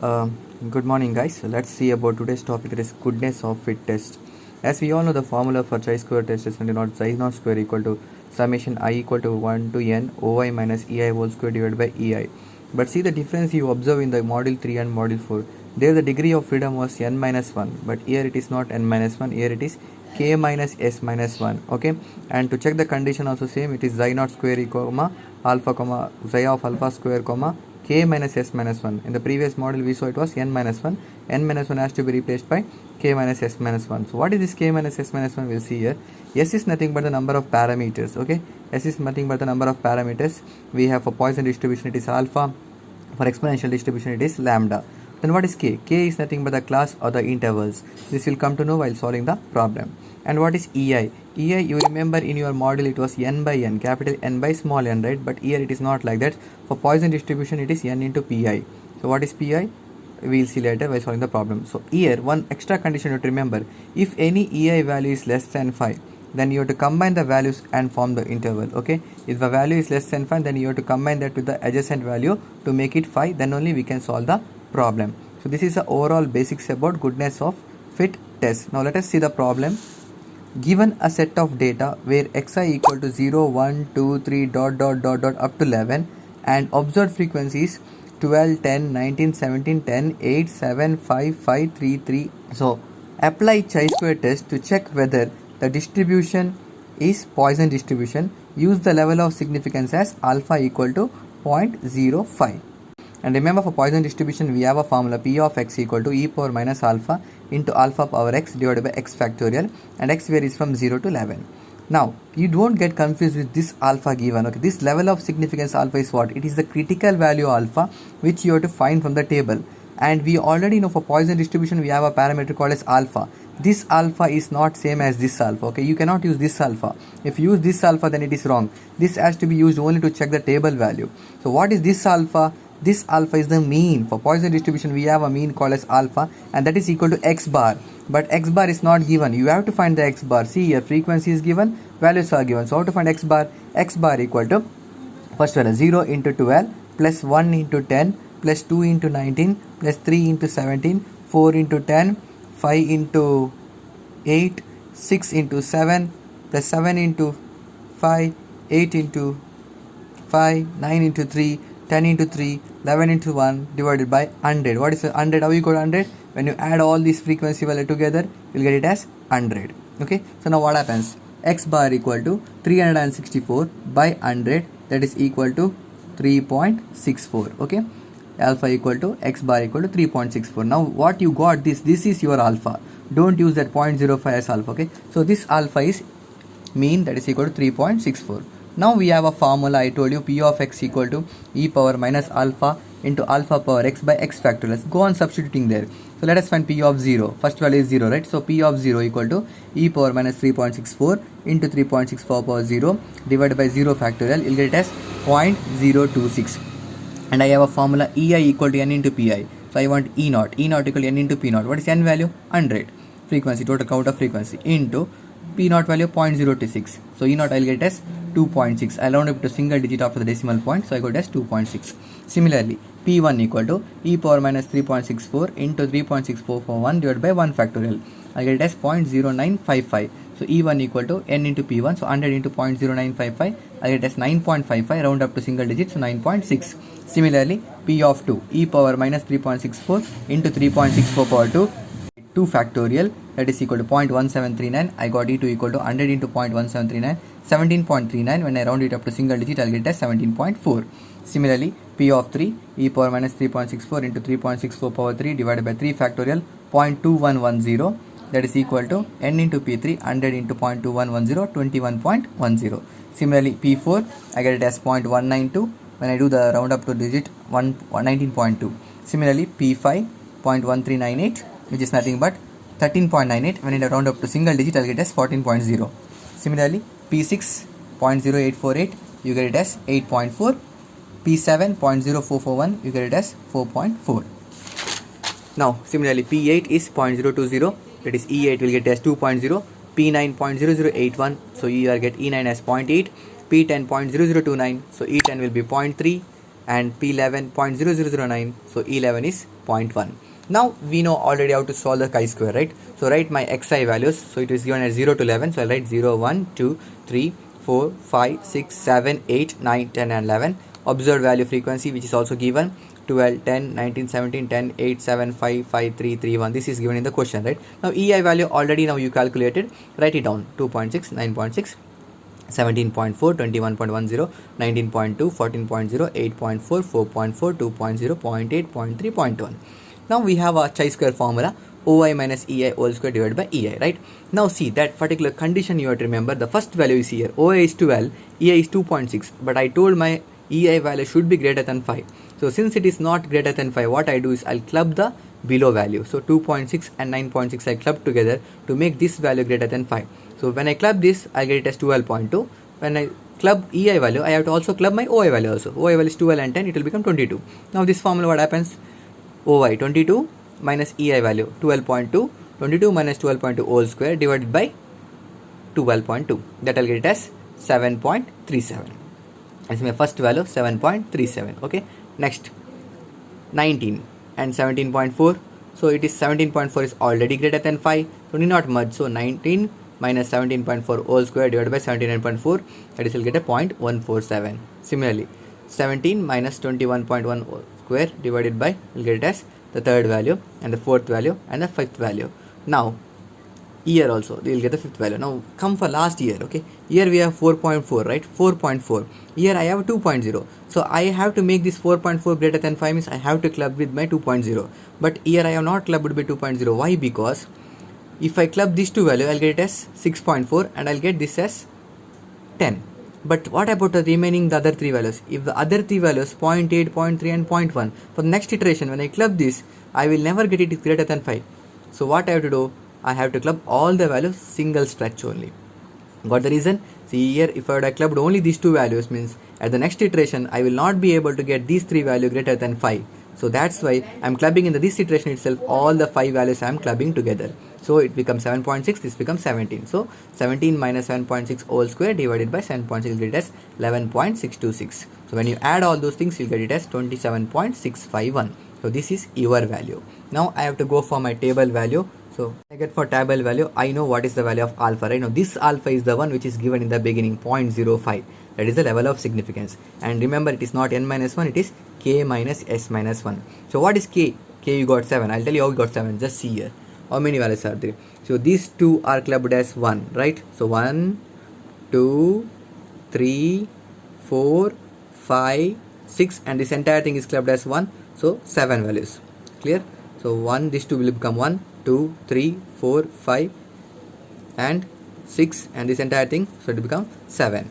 Uh, Good morning, guys. Let's see about today's topic, that is goodness of fit test. As we all know, the formula for chi-square test is chi naught square equal to summation I equal to 1 to n oi minus ei whole square divided by ei. But see the difference you observe in the module 3 and module 4. There the degree of freedom was n minus 1, but here it is not n minus 1, here it is k minus s minus 1. Okay, and to check the condition also same, it is chi naught square equal alpha comma chi of alpha square comma k minus s minus 1. In the previous model we saw it was n minus 1. N minus 1 has to be replaced by k minus s minus 1. So what is this k minus s minus 1? We'll see here. S is nothing but the number of parameters. Okay, s is nothing but the number of parameters. We have for Poisson distribution it is alpha. For exponential distribution it is lambda. Then what is k? K is nothing but the class or the intervals. This will come to know while solving the problem. And what is ei? Ei, you remember in your model it was n by n, capital N by small n, right? But here it is not like that. For Poisson distribution it is n into pi. So what is pi? We will see later by solving the problem. So here one extra condition you have to remember. If any ei value is less than 5, then you have to combine the values and form the interval. Okay, if the value is less than 5, then you have to combine that with the adjacent value to make it 5, then only we can solve the problem. So this is the overall basics about goodness of fit test. Now let us see the problem. Given a set of data where xi equal to 0, 1, 2, 3 dot up to 11 and observed frequencies 12, 10, 19, 17, 10, 8, 7, 5, 5, 3, 3. So apply chi-square test to check whether the distribution is Poisson distribution. Use the level of significance as alpha equal to 0.05. And remember, for Poisson distribution we have a formula p of x equal to e power minus alpha into alpha power x divided by x factorial, and x varies from 0 to 11. Now you don't get confused with this alpha given. Okay, this level of significance alpha is what? It is the critical value alpha which you have to find from the table. And we already know for Poisson distribution we have a parameter called as alpha. This alpha is not same as this alpha. Okay, you cannot use this alpha. If you use this alpha, then it is wrong. This has to be used only to check the table value. So what is this alpha? This alpha is the mean. For Poisson distribution we have a mean called as alpha, and that is equal to x bar. But x bar is not given. You have to find the x bar. See here, frequency is given, values are given. So how to find x bar? X bar equal to, first one, 0 into 12 plus 1 into 10 plus 2 into 19 plus 3 into 17, 4 into 10, 5 into 8, 6 into 7 plus 7 into 5, 8 into 5, 9 into 3, 10 into 3, 11 into 1 divided by 100. What is 100? How you got 100? When you add all these frequency value together, you'll get it as 100. Okay, so now what happens? X bar equal to 364 by 100, that is equal to 3.64. Okay, alpha equal to x bar equal to 3.64. Now what you got, this is your alpha. Don't use that 0.05 as alpha. Okay, so this alpha is mean, that is equal to 3.64. Now we have a formula. I told you p of x equal to e power minus alpha into alpha power x by x factorial. Let's go on substituting there. So let us find p of 0. First value is 0, right? So p of 0 equal to e power minus 3.64 into 3.64 power 0 divided by 0 factorial. You'll get it as 0.026. And I have a formula ei equal to n into pi. So I want e naught. E naught equal to n into p naught. What is n value? 100. Frequency, total count of frequency, into p naught value 0.026. So e naught I'll get as 2.6. I'll round up to single digit after the decimal point, so I got as 2.6. Similarly, p1 equal to e power minus 3.64 into 3.6441 divided by 1 factorial. I get it as 0.0955. So e1 equal to n into p1, so 100 into 0.0955, I get it as 9.55, round up to single digit, so 9.6. Similarly, p of 2, e power minus 3.64 into 3.64 power 2 factorial, that is equal to 0.1739. I got e2 equal to 100 into 0.1739, 17.39. When I round it up to single digit, I'll get it as 17.4. Similarly, p of 3, e power minus 3.64 into 3.64 power 3 divided by 3 factorial, 0.2110. That is equal to n into p3, 100 into 0.2110, 21.10. Similarly, p4, I get it as 0.192. When I do the round up to digit, 19.2. Similarly, p5, 0.1398, which is nothing but 13.98. When I round up to single digit, I'll get it as 14.0. Similarly, p6, 0.0848, you get it as 8.4. p7, 0.0441, you get it as 4.4. Now, similarly, p8 is 0.020, that is e8 will get as 2.0. p9, 0.0081, so you will get e9 as 0.8. p10, 0.0029, so e10 will be 0.3. and P11 0.0009, so E11 is 0.1. Now we know already how to solve the chi-square, right? So write my xi values. So it is given as 0 to 11. So I'll write 0, 1, 2, 3, 4, 5, 6, 7, 8, 9, 10 and 11. Observed value frequency, which is also given 12, 10, 19, 17, 10, 8, 7, 5, 5, 3, 3, 1. This is given in the question, right? Now EI value already now you calculated. Write it down. 2.6, 9.6. 17.4, 21.10, 19.2, 14.0, 8.4, 4.4, 2.0, 0.8, 0.3, 0.1. Now we have a chi-square formula, OI minus EI whole square divided by EI, right? Now see that particular condition you have to remember. The first value is here. OI is 12, EI is 2.6. But I told my EI value should be greater than 5. So since it is not greater than 5, what I do is I'll club the below value. So 2.6 and 9.6 I club together to make this value greater than 5. So when I club this, I get it as 12.2. When I club EI value, I have to also club my OI value also. OI value is 12 and 10, it will become 22. Now this formula, what happens? OI 22 minus EI value 12.2, 22 minus 12.2 whole square divided by 12.2. That I'll get it as 7.37. That's my first value, 7.37. Okay. Next, 19 and 17.4. So it is 17.4 is already greater than 5. So need not merge. So 19 minus 17.4 whole square divided by 79.4. That is, will get a 0.147. Similarly, 17 minus 21.1 whole square divided by, will get it as the third value and the fourth value and the fifth value. Now year also they will get the fifth value. Now come for last year. Okay, here we have 4.4, right? 4.4. Here I have 2.0. So I have to make this 4.4 greater than 5 means I have to club with my 2.0. But here I have not clubbed with 2.0. Why? Because if I club these two value, I'll get it as 6.4 and I'll get this as 10. But what about the remaining the other three values? If the other three values 0.8, 0.3 and 0.1, for the next iteration when I club this, I will never get it greater than 5. So what I have to do? I have to club all the values single stretch only. Got the reason? See here, if I would have clubbed only these two values, means at the next iteration I will not be able to get these three values greater than 5. So that's why I am clubbing in this iteration itself all the 5 values I am clubbing together. So it becomes 7.6, this becomes 17. So 17 minus 7.6 whole square divided by 7.6 will get it as 11.626. So when you add all those things, you'll get it as 27.651. So this is your value. Now I have to go for my table value. So I get for table value, I know what is the value of alpha, right? Now this alpha is the one which is given in the beginning, 0.05. That is the level of significance. And remember, it is not n minus 1, it is k minus s minus 1. So what is k? K you got 7. I'll tell you how you got 7. Just see here. How many values are there? So these two are clubbed as 1, right? So 1, 2, 3, 4, 5, 6 and this entire thing is clubbed as 1. So 7 values. Clear? So 1, these two will become 1, 2, 3, 4, 5 and 6 and this entire thing, so it will become 7.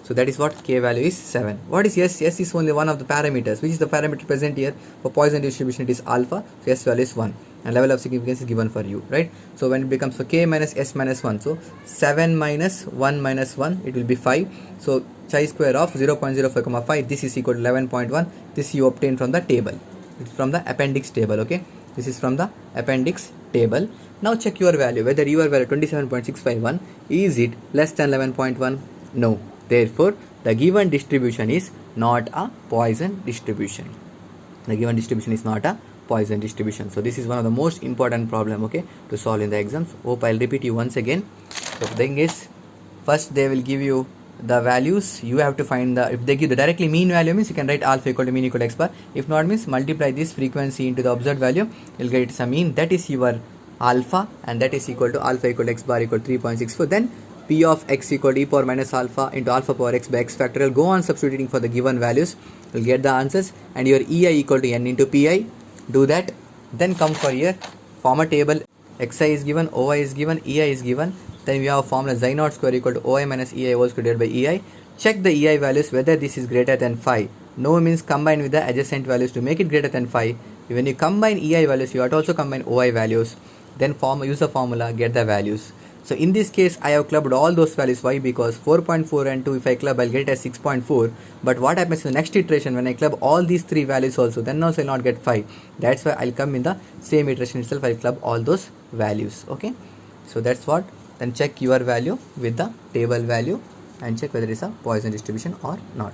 So that is what k value is 7. What is s? S is only one of the parameters. Which is the parameter present here? For Poisson distribution it is alpha. So s value is 1 and level of significance is given for you, right? So when it becomes for k minus s minus 1, so 7 minus 1 minus 1, it will be 5. So chi square of 0.05, 5, this is equal to 11.1. This you obtain from the table. It's from the appendix table, okay? This is from the appendix table. Now check your value, whether your value 27.651, is it less than 11.1? No. Therefore, the given distribution is not a Poisson distribution. The given distribution is not a Poisson distribution. So this is one of the most important problem, okay, to solve in the exams. Hope I'll repeat you once again. So the thing is, first they will give you the values. You have to find the, if they give the directly mean value means you can write alpha equal to mean equal to x bar. If not means multiply this frequency into the observed value, you'll get some mean. That is your alpha and that is equal to alpha equal to x bar equal to 3.64. Then p of x equal to e power minus alpha into alpha power x by x factorial. Go on substituting for the given values. You'll get the answers and your EI equal to n into pi. Do that. Then come for here. Form a table. Xi is given, OI is given, EI is given. Then we have a formula xi naught square equal to OI minus EI whole square divided by EI. Check the EI values whether this is greater than 5. No means combine with the adjacent values to make it greater than 5. When you combine EI values, you have to also combine OI values. Then use the formula, get the values. So in this case, I have clubbed all those values. Why? Because 4.4 and 2, if I club, I'll get it as 6.4. But what happens in the next iteration, when I club all these three values also, then also I'll not get 5. That's why I'll come in the same iteration itself, I'll club all those values. Okay. So that's what. Then check your value with the table value and check whether it is a Poisson distribution or not.